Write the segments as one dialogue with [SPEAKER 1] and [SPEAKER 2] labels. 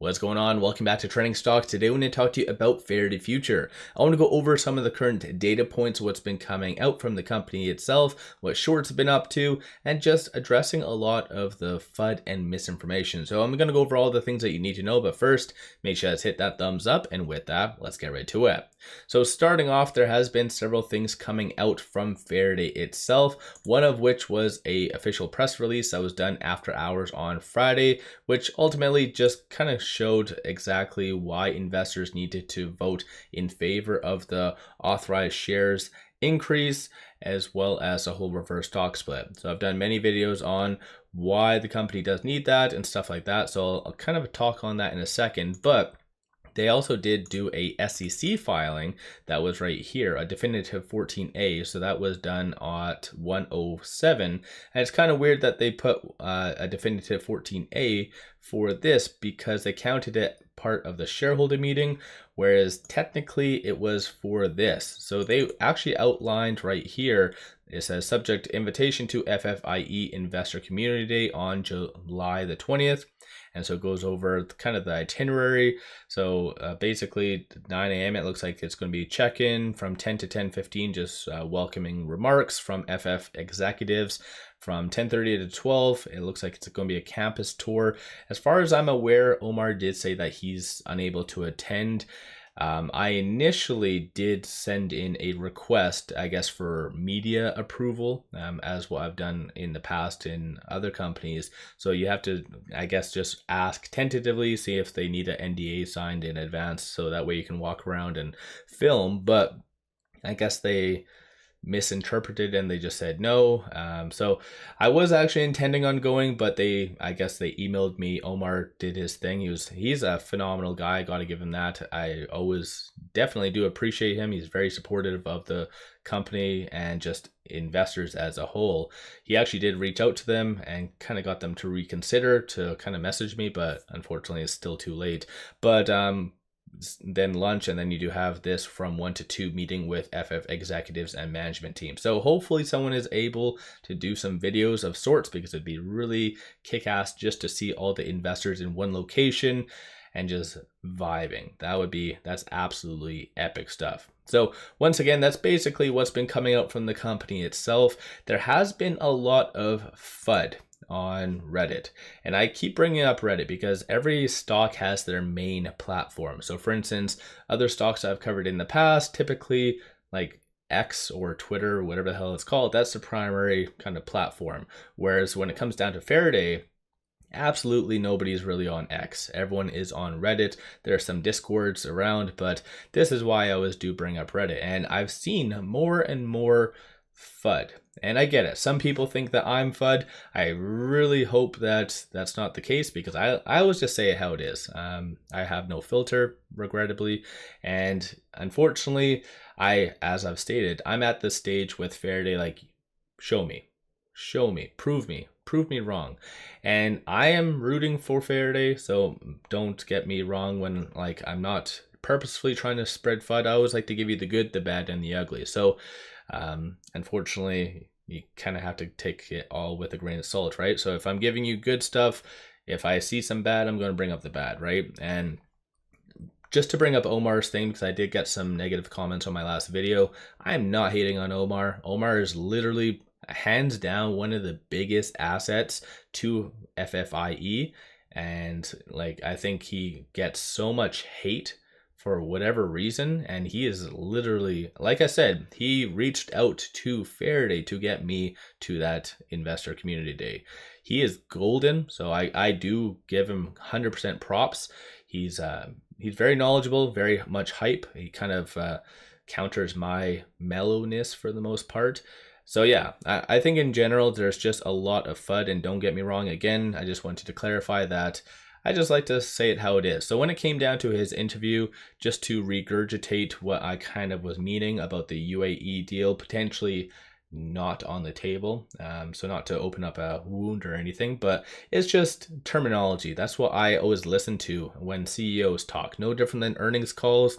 [SPEAKER 1] What's going on? Welcome back to Trending Stocks. Today I'm going to talk to you about Faraday Future. I want to go over some of the current data points, what's been coming out from the company itself, what shorts have been up to, and just addressing a lot of the FUD and misinformation. So I'm going to go over all the things that you need to know, but first, make sure to hit that thumbs up, and with that, let's get right to it. So starting off, there has been several things coming out from Faraday itself, one of which was an official press release that was done after hours on Friday, which ultimately just kind of showed exactly why investors needed to vote in favor of the authorized shares increase, as well as a whole reverse stock split. So I've done many videos on why the company does need that and stuff like that. So I'll kind of talk on that in a second, but they also did do a SEC filing that was right here, a definitive 14A. So that was done at 1:07. And it's kind of weird that they put a definitive 14A for this because they counted it part of the shareholder meeting, whereas technically it was for this. So they actually outlined right here, it says subject to invitation to FFIE Investor Community Day on July the 20th. And so it goes over kind of the itinerary. So basically 9 a.m. it looks like it's going to be check-in from 10 to 10:15, just welcoming remarks from FF executives. From 10:30 to 12, it looks like it's going to be a campus tour. As far as I'm aware, Omar did say that he's unable to attend. I initially did send in a request, I guess, for media approval, as what I've done in the past in other companies. So you have to, I guess, just ask tentatively, see if they need an NDA signed in advance, so that way you can walk around and film. But I guess they misinterpreted and they just said no. So I was actually intending on going, but I guess they emailed me. Omar did his thing. He's a phenomenal guy. I got to give him that. I always definitely do appreciate him. He's very supportive of the company and just investors as a whole. He actually did reach out to them and kind of got them to reconsider, to kind of message me, but unfortunately it's still too late. But then lunch, and then you do have this from 1 to 2 meeting with FF executives and management team. So hopefully someone is able to do some videos of sorts, because it'd be really kick-ass just to see all the investors in one location and just vibing. That's absolutely epic stuff. So once again, that's basically what's been coming out from the company itself. There has been a lot of FUD on Reddit, and I keep bringing up Reddit because every stock has their main platform. So for instance, other stocks I've covered in the past, typically like X or Twitter, whatever the hell it's called, that's the primary kind of platform. Whereas when it comes down to Faraday, absolutely nobody's really on X. Everyone is on Reddit. There are some discords around, but this is why I always do bring up Reddit. And I've seen more and more FUD. And I get it. Some people think that I'm FUD. I really hope that that's not the case, because I always just say it how it is. I have no filter, regrettably. And unfortunately, as I've stated, I'm at this stage with Faraday, like, show me, prove me wrong. And I am rooting for Faraday, so don't get me wrong when, like, I'm not purposefully trying to spread FUD. I always like to give you the good, the bad, and the ugly. So unfortunately, you kind of have to take it all with a grain of salt, right? So if I'm giving you good stuff, if I see some bad, I'm going to bring up the bad, right? And just to bring up Omar's thing, because I did get some negative comments on my last video, I'm not hating on Omar. Omar is literally hands down one of the biggest assets to FFIE, and like, I think he gets so much hate for whatever reason, and he is literally, like I said, he reached out to Faraday to get me to that investor community day. He is golden, so I do give him 100% props. He's very knowledgeable, very much hype. He kind of counters my mellowness for the most part. So yeah, I think in general there's just a lot of FUD, and don't get me wrong, again, I just wanted to clarify that I just like to say it how it is. So when it came down to his interview, just to regurgitate what I kind of was meaning about the UAE deal potentially not on the table, so not to open up a wound or anything, but it's just terminology. That's what I always listen to when CEOs talk. No different than earnings calls.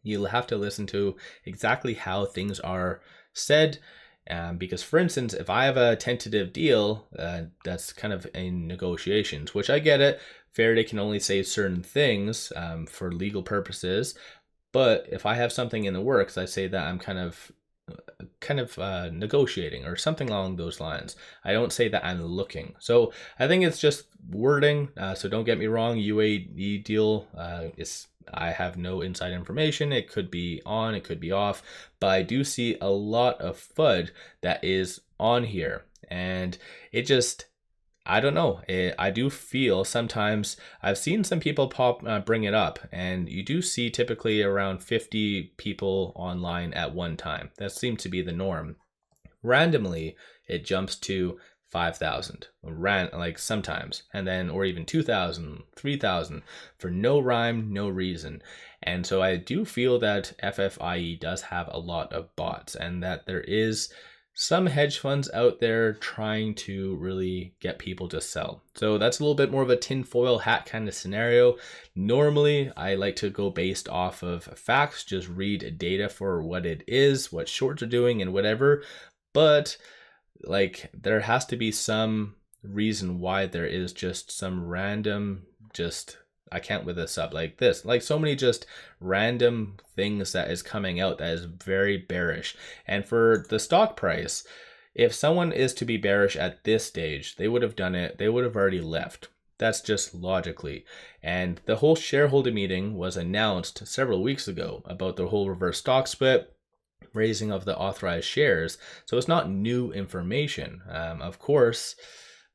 [SPEAKER 1] You'll have to listen to exactly how things are said. Because for instance, if I have a tentative deal that's kind of in negotiations, which I get it, Faraday can only say certain things for legal purposes. But if I have something in the works, I say that I'm kind of negotiating or something along those lines. I don't say that I'm looking. So I think it's just wording. So don't get me wrong, UAE deal I have no inside information. It could be on, it could be off, but I do see a lot of FUD that is on here, and it just, I don't know. I do feel sometimes I've seen some people bring it up, and you do see typically around 50 people online at one time. That seems to be the norm. Randomly, it jumps to 5,000, like sometimes, and then, or even 2,000, 3,000 for no rhyme, no reason. And so I do feel that FFIE does have a lot of bots, and that there is some hedge funds out there trying to really get people to sell. So that's a little bit more of a tinfoil hat kind of scenario. Normally, I like to go based off of facts, just read data for what it is, what shorts are doing and whatever. But like, there has to be some reason why there is just some random, I can't with this up like this, like so many just random things that is coming out that is very bearish. And for the stock price, if someone is to be bearish at this stage, they would have done it, they would have already left. That's just logically. And the whole shareholder meeting was announced several weeks ago about the whole reverse stock split, raising of the authorized shares. So it's not new information. Of course,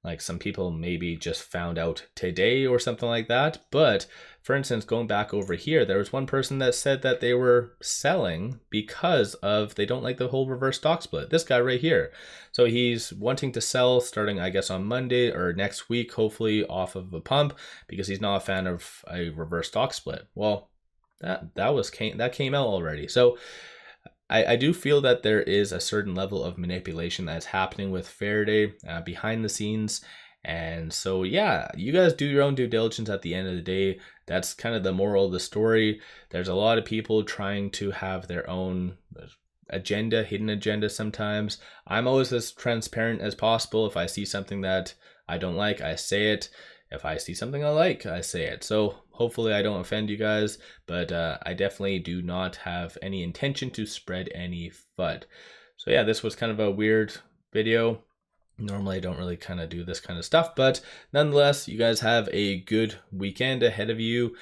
[SPEAKER 1] like some people maybe just found out today or something like that. But for instance, going back over here, there was one person that said that they were selling because of they don't like the whole reverse stock split. This guy right here. So he's wanting to sell starting, I guess, on Monday or next week, hopefully off of a pump, because he's not a fan of a reverse stock split. Well, that came out already. So I do feel that there is a certain level of manipulation that's happening with Faraday behind the scenes. And so, yeah, you guys do your own due diligence at the end of the day. That's kind of the moral of the story. There's a lot of people trying to have their own agenda, hidden agenda sometimes. I'm always as transparent as possible. If I see something that I don't like, I say it. If I see something I like, I say it. So hopefully I don't offend you guys, but I definitely do not have any intention to spread any FUD. So yeah, this was kind of a weird video. Normally I don't really kind of do this kind of stuff, but nonetheless, you guys have a good weekend ahead of you.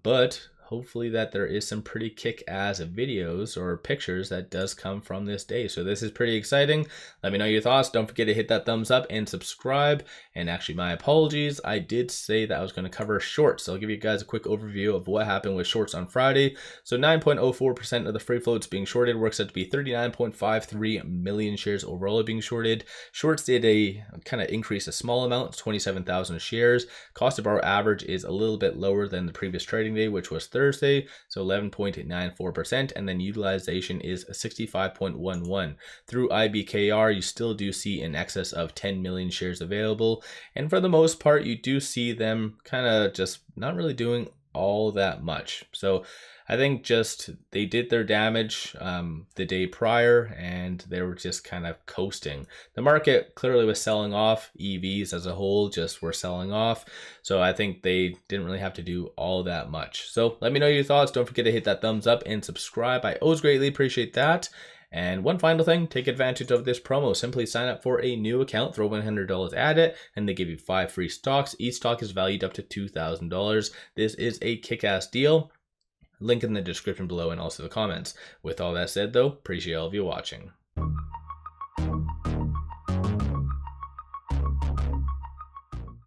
[SPEAKER 1] But hopefully that there is some pretty kick-ass videos or pictures that does come from this day. So this is pretty exciting. Let me know your thoughts. Don't forget to hit that thumbs up and subscribe. And actually, my apologies, I did say that I was going to cover shorts. So I'll give you guys a quick overview of what happened with shorts on Friday. So 9.04% of the free floats being shorted, works out to be 39.53 million shares overall being shorted. Shorts did a kind of increase a small amount, 27,000 shares. Cost to borrow average is a little bit lower than the previous trading day, which was Thursday, so 11.94%, and then utilization is 65.11. Through IBKR, you still do see in excess of 10 million shares available, and for the most part, you do see them kind of just not really doing all that much. So I think just they did their damage the day prior, and they were just kind of coasting. The market clearly was selling off. EVs as a whole just were selling off. So I think they didn't really have to do all that much. So let me know your thoughts. Don't forget to hit that thumbs up and subscribe. I always greatly appreciate that. And one final thing, take advantage of this promo. Simply sign up for a new account, throw $100 at it, and they give you 5 free stocks. Each stock is valued up to $2,000. This is a kick-ass deal. Link in the description below and also the comments. With all that said though, appreciate all of you watching.